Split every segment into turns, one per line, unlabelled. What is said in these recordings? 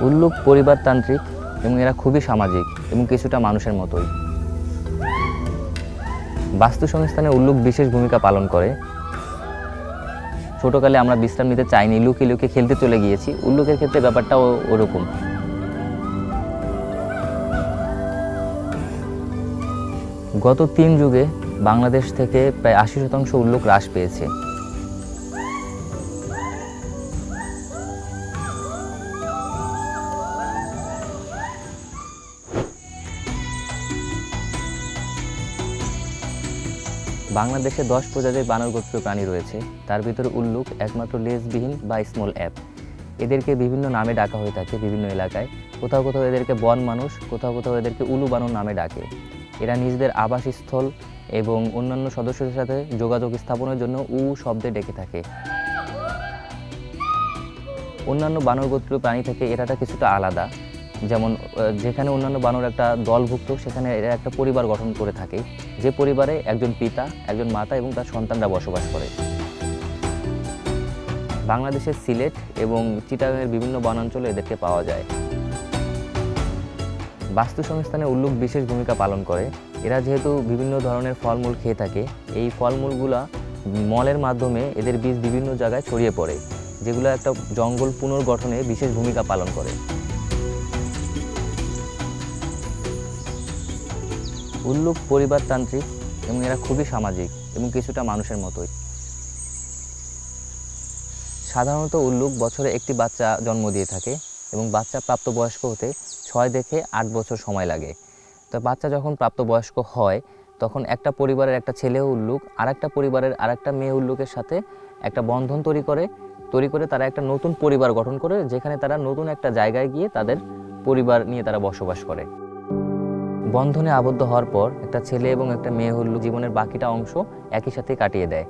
উল্লুক পরিবারতান্ত্রিক এবং এরা খুবই সামাজিক এবং কিছুটা মানুষের মতোই। বাস্তু সংস্থানে উল্লুক বিশেষ ভূমিকা পালন করে। ছোটকালে আমরা বিশ্রাম নিতে চাইনি, লুকিয়ে লুকিয়ে খেলতে চলে গিয়েছি। উল্লুকের ক্ষেত্রে ব্যাপারটাও ওরকম। গত 3 যুগে বাংলাদেশ থেকে প্রায় 80% উল্লুক হ্রাস পেয়েছে। বাংলাদেশে 10 প্রজাতির বানর গোত্রীয় প্রাণী রয়েছে। তার ভিতরে উল্লুক একমাত্র লেজবিহীন বা স্মল অ্যাপ। এদেরকে বিভিন্ন নামে ডাকা হয়ে থাকে বিভিন্ন এলাকায়। কোথাও কোথাও এদেরকে বন মানুষ, কোথাও কোথাও এদেরকে উলু বানর নামে ডাকে। এরা নিজেদের আবাসস্থল এবং অন্যান্য সদস্যদের সাথে যোগাযোগ স্থাপনের জন্য শব্দে ডেকে থাকে। অন্যান্য বানর গোত্রীয় প্রাণী থেকে এরাটা কিছুটা আলাদা। যেমন যেখানে অন্যান্য বানর একটা দলভুক্ত, সেখানে এরা একটা পরিবার গঠন করে থাকে, যে পরিবারে একজন পিতা, একজন মাতা এবং তার সন্তানরা বসবাস করে। বাংলাদেশের সিলেট এবং চিটাগাংয়ের বিভিন্ন বনাঞ্চলে এদেরকে পাওয়া যায়। বাস্তু সংস্থানে উল্লুক বিশেষ ভূমিকা পালন করে। এরা যেহেতু বিভিন্ন ধরনের ফলমূল খেয়ে থাকে, এই ফলমূলগুলা মলের মাধ্যমে এদের বীজ বিভিন্ন জায়গায় ছড়িয়ে পড়ে, যেগুলো একটা জঙ্গল পুনর্গঠনে বিশেষ ভূমিকা পালন করে। উল্লুক পরিবারতান্ত্রিক এবং এরা খুবই সামাজিক এবং কিছুটা মানুষের মতোই। সাধারণত উল্লুক বছরে একটি বাচ্চা জন্ম দিয়ে থাকে এবং বাচ্চা প্রাপ্তবয়স্ক হতে 6 থেকে 8 বছর সময় লাগে। তো বাচ্চা যখন প্রাপ্তবয়স্ক হয়, তখন একটা পরিবারের একটা ছেলে উল্লুক আরেকটা পরিবারের আরেকটা মেয়ে উল্লুকের সাথে একটা বন্ধন তৈরি করে তারা একটা নতুন পরিবার গঠন করে, যেখানে তারা নতুন একটা জায়গায় গিয়ে তাদের পরিবার নিয়ে তারা বসবাস করে। বন্ধনে আবদ্ধ হওয়ার পর একটা ছেলে এবং একটা মেয়ে উল্লুক জীবনের বাকিটা অংশ একই সাথে কাটিয়ে দেয়।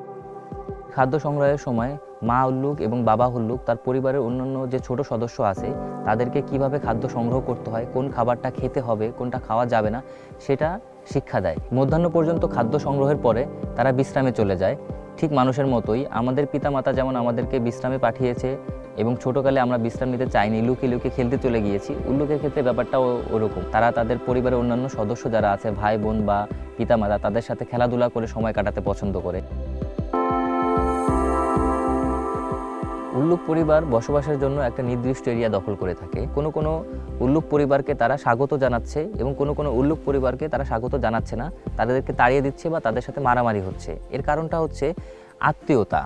খাদ্য সংগ্রহের সময় মা উল্লুক এবং বাবা উল্লুক তার পরিবারের অন্যান্য যে ছোট সদস্য আছে তাদেরকে কিভাবে খাদ্য সংগ্রহ করতে হয়, কোন খাবারটা খেতে হবে, কোনটা খাওয়া যাবে না, সেটা শিক্ষা দেয়। মধ্যাহ্ন পর্যন্ত খাদ্য সংগ্রহের পরে তারা বিশ্রামে চলে যায়। ঠিক মানুষের মতোই আমাদের পিতামাতা যেমন আমাদেরকে বিশ্রামে পাঠিয়েছে এবং ছোটকালে আমরা বিশ্রাম নিতে চাইনি, লুকিয়ে লুকিয়ে খেলতে চলে গিয়েছি, উল্লুকের ক্ষেত্রে ব্যাপারটাও ওরকম। তারা তাদের পরিবারের অন্যান্য সদস্য যারা আছে, ভাই বোন বা পিতামাতা, তাদের সাথে খেলাধুলা করে সময় কাটাতে পছন্দ করে। উল্লুক পরিবার বসবাসের জন্য একটা নির্দিষ্ট এরিয়া দখল করে থাকে। কোনো কোনো উল্লুক পরিবারকে তারা স্বাগত জানাচ্ছে এবং কোনো কোনো উল্লুক পরিবারকে তারা স্বাগত জানাচ্ছে না, তাদেরকে তাড়িয়ে দিচ্ছে বা তাদের সাথে মারামারি হচ্ছে। এর কারণটা হচ্ছে আত্মীয়তা।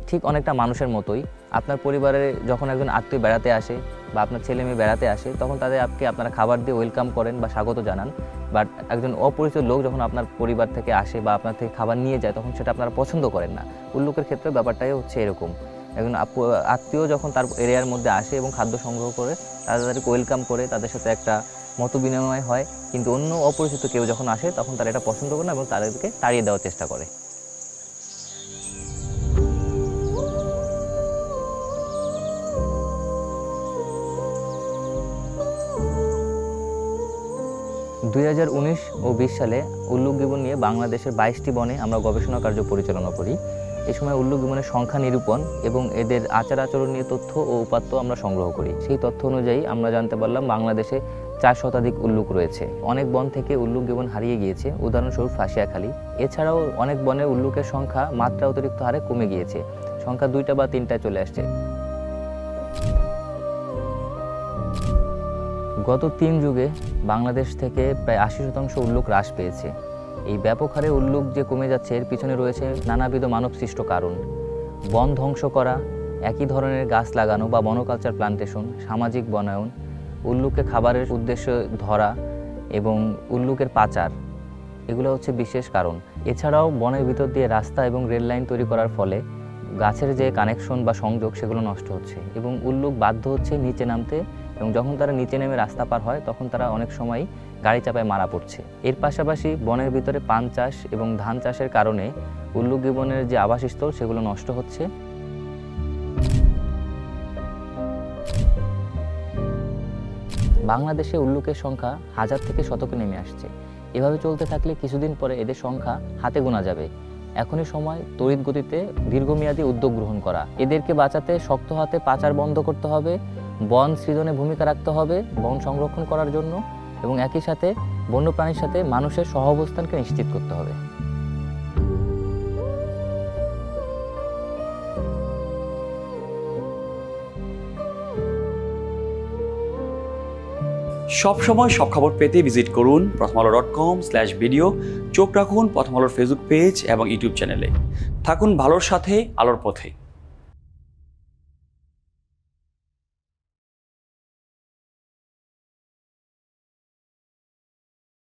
ঠিক অনেকটা মানুষের মতোই আপনার পরিবারে যখন একজন আত্মীয় বেড়াতে আসে বা আপনার ছেলে মেয়ে বেড়াতে আসে, তখন তাদের আপনারা খাবার দিয়ে ওয়েলকাম করেন বা স্বাগত জানান। বাট একজন অপরিচিত লোক যখন আপনার পরিবার থেকে আসে বা আপনার থেকে খাবার নিয়ে যায়, তখন সেটা আপনারা পছন্দ করেন না। উল্লুকের ক্ষেত্রে ব্যাপারটাই হচ্ছে এরকম। একজন আত্মীয় যখন তার এরিয়ার মধ্যে আসে এবং খাদ্য সংগ্রহ করে, তাদেরকে ওয়েলকাম করে, তাদের সাথে একটা মত বিনিময় হয়, কিন্তু অন্য অপরিচিত কেউ যখন আসে তখন তারা এটা পছন্দ করে না এবং তাদেরকে তাড়িয়ে দেওয়ার চেষ্টা করে। (2019 ও 20 সালে উল্লুক গিবন নিয়ে বাংলাদেশের 22টি বনে আমরা গবেষণা কার্য পরিচালনা করি। এই সময় উল্লুক গিবনের সংখ্যা নিরূপণ এবং এদের আচার আচরণ নিয়ে তথ্য ও উপাত্ত আমরা সংগ্রহ করি। সেই তথ্য অনুযায়ী আমরা জানতে পারলাম বাংলাদেশে 4 শতাধিক উল্লুক রয়েছে। অনেক বন থেকে উল্লুক গিবন হারিয়ে গিয়েছে, উদাহরণস্বরূপ ফাঁসিয়াখালী। এছাড়াও অনেক বনে উল্লুকের সংখ্যা মাত্রা অতিরিক্ত হারে কমে গিয়েছে, সংখ্যা 2টা বা 3টায় চলে আসছে। গত 3 যুগে বাংলাদেশ থেকে প্রায় 80% উল্লুক হ্রাস পেয়েছে। এই ব্যাপক হারে উল্লুক যে কমে যাচ্ছে, এর পিছনে রয়েছে নানাবিধ মানবসৃষ্ট কারণ। বন ধ্বংস করা, একই ধরনের গাছ লাগানো বা মনোকালচার প্লান্টেশন, সামাজিক বনায়ন, উল্লুককে খাবারের উদ্দেশ্যে ধরা এবং উল্লুকের পাচার, এগুলো হচ্ছে বিশেষ কারণ। এছাড়াও বনের ভিতর দিয়ে রাস্তা এবং রেল লাইন তৈরি করার ফলে গাছের যে কানেকশন বা সংযোগ সেগুলো নষ্ট হচ্ছে এবং উল্লুক বাধ্য হচ্ছে নিচে নামতে, এবং যখন তারা নিচে নেমে রাস্তা পার হয় তখন তারা অনেক সময় গাড়ি চাপায় মারা পড়ছে। এর পাশাপাশি বনের ভিতরে পান চাষ এবং ধান চাষের কারণে উল্লুক গিবনের যে আবাসস্থল সেগুলো নষ্ট হচ্ছে। বাংলাদেশে উল্লুকের সংখ্যা 1000 থেকে শতকে নেমে আসছে। এভাবে চলতে থাকলে কিছুদিন পরে এদের সংখ্যা হাতে গোনা যাবে। এখনই সময় তড়িৎ গতিতে দীর্ঘমেয়াদী উদ্যোগ গ্রহণ করা। এদেরকে বাঁচাতে শক্ত হাতে পাচার বন্ধ করতে হবে, বন সৃজনে ভূমিকা রাখতে হবে বন সংরক্ষণ করার জন্য, এবং একই সাথে বন্যপ্রাণীর সাথে মানুষের সহাবস্থানকে নিশ্চিত করতে হবে।
সবসময় সব খবর পেতে ভিজিট করুন prothomalo.com/video। চোখ রাখুন প্রথম আলোর ফেসবুক পেজ এবং ইউটিউব চ্যানেলে। থাকুন ভালোর সাথে, আলোর পথে।